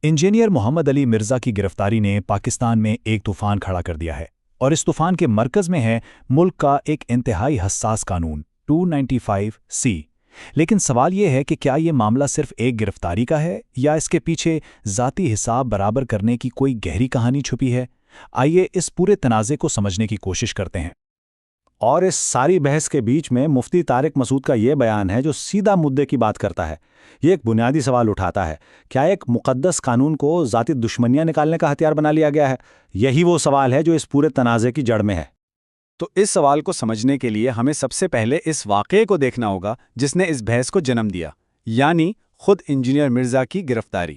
Engineer محمد علی مرزا کی گرفتاری نے پاکستان میں ایک طوفان کھڑا کر دیا ہے، اور اس طوفان کے مرکز میں ہے ملک کا ایک انتہائی حساس قانون 295C۔ لیکن سوال یہ ہے کہ کیا یہ معاملہ صرف ایک گرفتاری کا ہے یا اس کے پیچھے ذاتی حساب برابر کرنے کی کوئی گہری کہانی چھپی ہے؟ آئیے اس پورے تنازع کو سمجھنے کی کوشش کرتے ہیں۔ اور اس ساری بحث کے بیچ میں مفتی طارق مسعود کا یہ بیان ہے جو سیدھا مدعے کی بات کرتا ہے۔ یہ ایک بنیادی سوال اٹھاتا ہے، کیا ایک مقدس قانون کو ذاتی دشمنیاں نکالنے کا ہتھیار بنا لیا گیا ہے؟ یہی وہ سوال ہے جو اس پورے تنازع کی جڑ میں ہے۔ تو اس سوال کو سمجھنے کے لیے ہمیں سب سے پہلے اس واقعے کو دیکھنا ہوگا جس نے اس بحث کو جنم دیا، یعنی خود انجینئر مرزا کی گرفتاری۔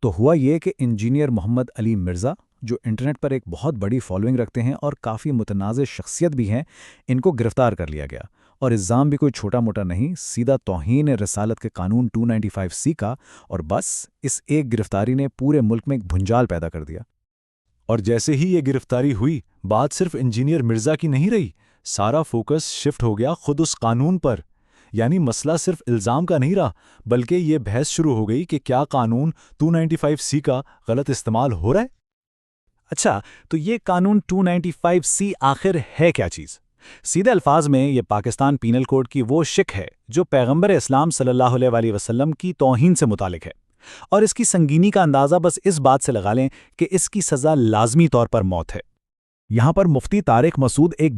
تو ہوا یہ کہ انجینئر محمد علی مرزا، جو انٹرنیٹ پر ایک بہت بڑی فالوئنگ رکھتے ہیں اور کافی متنازع شخصیت بھی ہیں، ان کو گرفتار کر لیا گیا، اور الزام بھی کوئی چھوٹا موٹا نہیں، سیدھا توہین رسالت کے قانون 295C کا، اور بس اس ایک گرفتاری نے پورے ملک میں ایک بھنجال پیدا کر دیا۔ اور جیسے ہی یہ گرفتاری ہوئی، بات صرف انجینئر مرزا کی نہیں رہی، سارا فوکس شفٹ ہو گیا خود اس قانون پر۔ یعنی مسئلہ صرف الزام کا نہیں رہا، بلکہ یہ بحث شروع ہو گئی کہ کیا قانون 295C کا غلط استعمال ہو رہا ہے؟ اچھا، تو یہ قانون 295C آخر ہے کیا چیز؟ سیدھے الفاظ میں یہ پاکستان پینل کوڈ کی وہ شق ہے جو پیغمبر اسلام صلی اللہ علیہ وسلم کی توہین سے متعلق ہے، اور اس کی سنگینی کا اندازہ بس اس بات سے لگا لیں کہ اس کی سزا لازمی طور پر موت ہے۔ یہاں پر مفتی طارق مسعود ایک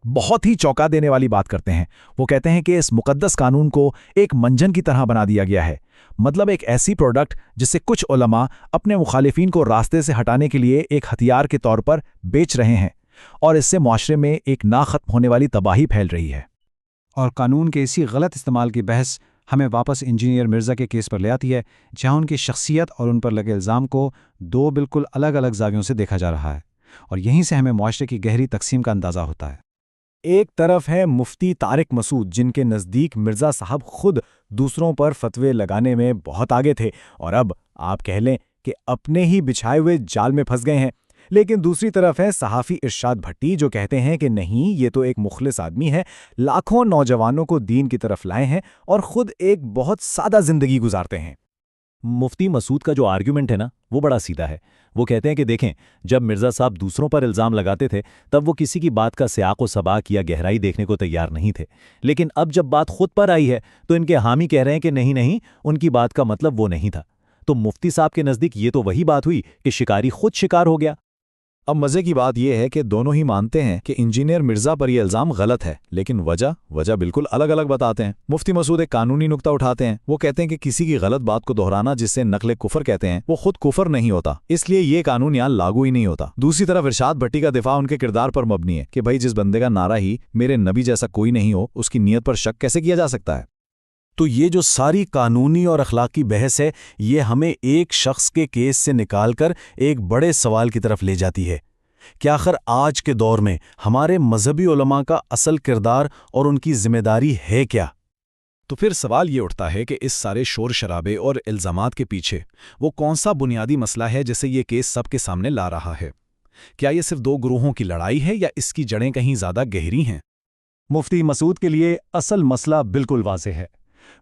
بہت ہی چونکا دینے والی بات کرتے ہیں۔ وہ کہتے ہیں کہ اس مقدس قانون کو ایک منجن کی طرح بنا دیا گیا ہے، مطلب ایک ایسی پروڈکٹ جسے کچھ علماء اپنے مخالفین کو راستے سے ہٹانے کے لیے ایک ہتھیار کے طور پر بیچ رہے ہیں، اور اس سے معاشرے میں ایک نہ ختم ہونے والی تباہی پھیل رہی ہے۔ اور قانون کے اسی غلط استعمال کی بحث ہمیں واپس انجینئر مرزا کے کیس پر لے آتی ہے، جہاں ان کی شخصیت اور ان پر لگے الزام کو دو بالکل الگ الگ زاویوں سے دیکھا جا رہا ہے، اور یہیں سے ہمیں معاشرے کی گہری تقسیم کا اندازہ ہوتا ہے۔ ایک طرف ہے مفتی طارق مسعود، جن کے نزدیک مرزا صاحب خود دوسروں پر فتوے لگانے میں بہت آگے تھے، اور اب آپ کہہ لیں کہ اپنے ہی بچھائے ہوئے جال میں پھنس گئے ہیں۔ لیکن دوسری طرف ہے صحافی ارشاد بھٹی، جو کہتے ہیں کہ نہیں، یہ تو ایک مخلص آدمی ہے، لاکھوں نوجوانوں کو دین کی طرف لائے ہیں اور خود ایک بہت سادہ زندگی گزارتے ہیں۔ مفتی مسعود کا جو آرگیومنٹ ہے نا، وہ بڑا سیدھا ہے۔ وہ کہتے ہیں کہ دیکھیں، جب مرزا صاحب دوسروں پر الزام لگاتے تھے تب وہ کسی کی بات کا سیاق و سباق یا گہرائی دیکھنے کو تیار نہیں تھے، لیکن اب جب بات خود پر آئی ہے تو ان کے حامی کہہ رہے ہیں کہ نہیں، ان کی بات کا مطلب وہ نہیں تھا۔ تو مفتی صاحب کے نزدیک یہ تو وہی بات ہوئی کہ شکاری خود شکار ہو گیا۔ اب مزے کی بات یہ ہے کہ دونوں ہی مانتے ہیں کہ انجینئر مرزا پر یہ الزام غلط ہے، لیکن وجہ بالکل الگ الگ بتاتے ہیں۔ مفتی مسعود ایک قانونی نقطہ اٹھاتے ہیں۔ وہ کہتے ہیں کہ کسی کی غلط بات کو دہرانا، جسے نقل کفر کہتے ہیں، وہ خود کفر نہیں ہوتا، اس لیے یہ قانون یہاں لاگو ہی نہیں ہوتا۔ دوسری طرف ارشاد بھٹی کا دفاع ان کے کردار پر مبنی ہے کہ بھائی، جس بندے کا نعرہ ہی میرے نبی جیسا کوئی نہیں ہو، اس کی نیت پر شک کیسے کیا جا سکتا ہے؟ تو یہ جو ساری قانونی اور اخلاقی بحث ہے، یہ ہمیں ایک شخص کے کیس سے نکال کر ایک بڑے سوال کی طرف لے جاتی ہے کہ آخر آج کے دور میں ہمارے مذہبی علماء کا اصل کردار اور ان کی ذمہ داری ہے کیا؟ تو پھر سوال یہ اٹھتا ہے کہ اس سارے شور شرابے اور الزامات کے پیچھے وہ کون سا بنیادی مسئلہ ہے جسے یہ کیس سب کے سامنے لا رہا ہے؟ کیا یہ صرف دو گروہوں کی لڑائی ہے یا اس کی جڑیں کہیں زیادہ گہری ہیں؟ مفتی مسعود کے لیے اصل مسئلہ بالکل واضح ہے۔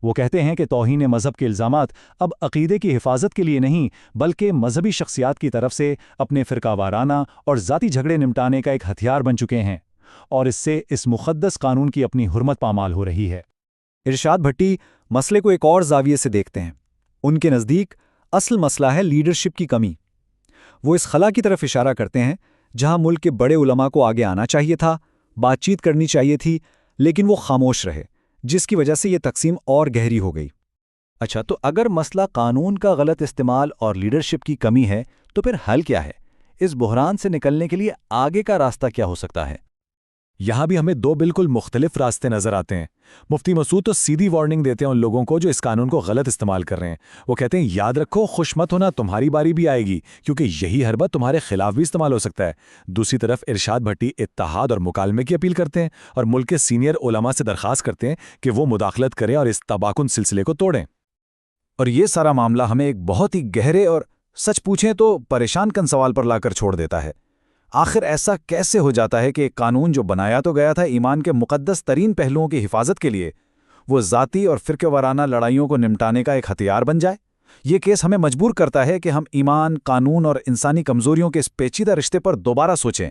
وہ کہتے ہیں کہ توہین مذہب کے الزامات اب عقیدے کی حفاظت کے لیے نہیں، بلکہ مذہبی شخصیات کی طرف سے اپنے فرقہ وارانہ اور ذاتی جھگڑے نمٹانے کا ایک ہتھیار بن چکے ہیں، اور اس سے اس مقدس قانون کی اپنی حرمت پامال ہو رہی ہے۔ ارشاد بھٹی مسئلے کو ایک اور زاویے سے دیکھتے ہیں۔ ان کے نزدیک اصل مسئلہ ہے لیڈرشپ کی کمی۔ وہ اس خلا کی طرف اشارہ کرتے ہیں جہاں ملک کے بڑے علماء کو آگے آنا چاہیے تھا، بات چیت کرنی چاہیے تھی، لیکن وہ خاموش رہے، جس کی وجہ سے یہ تقسیم اور گہری ہو گئی۔ اچھا، تو اگر مسئلہ قانون کا غلط استعمال اور لیڈرشپ کی کمی ہے تو پھر حل کیا ہے؟ اس بحران سے نکلنے کے لیے آگے کا راستہ کیا ہو سکتا ہے؟ یہاں بھی ہمیں دو بالکل مختلف راستے نظر آتے ہیں۔ مفتی مسعود تو سیدھی وارننگ دیتے ہیں ان لوگوں کو جو اس قانون کو غلط استعمال کر رہے ہیں۔ وہ کہتے ہیں یاد رکھو، خوش مت ہونا، تمہاری باری بھی آئے گی، کیونکہ یہی حربہ تمہارے خلاف بھی استعمال ہو سکتا ہے۔ دوسری طرف ارشاد بھٹی اتحاد اور مکالمے کی اپیل کرتے ہیں اور ملک کے سینئر علماء سے درخواست کرتے ہیں کہ وہ مداخلت کریں اور اس تباکن سلسلے کو توڑیں۔ اور یہ سارا معاملہ ہمیں ایک بہت ہی گہرے اور سچ پوچھیں تو پریشان کن سوال پر لا کر چھوڑ دیتا ہے۔ آخر ایسا کیسے ہو جاتا ہے کہ ایک قانون جو بنایا تو گیا تھا ایمان کے مقدس ترین پہلوؤں کی حفاظت کے لیے، وہ ذاتی اور فرقہ وارانہ لڑائیوں کو نمٹانے کا ایک ہتھیار بن جائے؟ یہ کیس ہمیں مجبور کرتا ہے کہ ہم ایمان، قانون اور انسانی کمزوریوں کے اس پیچیدہ رشتے پر دوبارہ سوچیں۔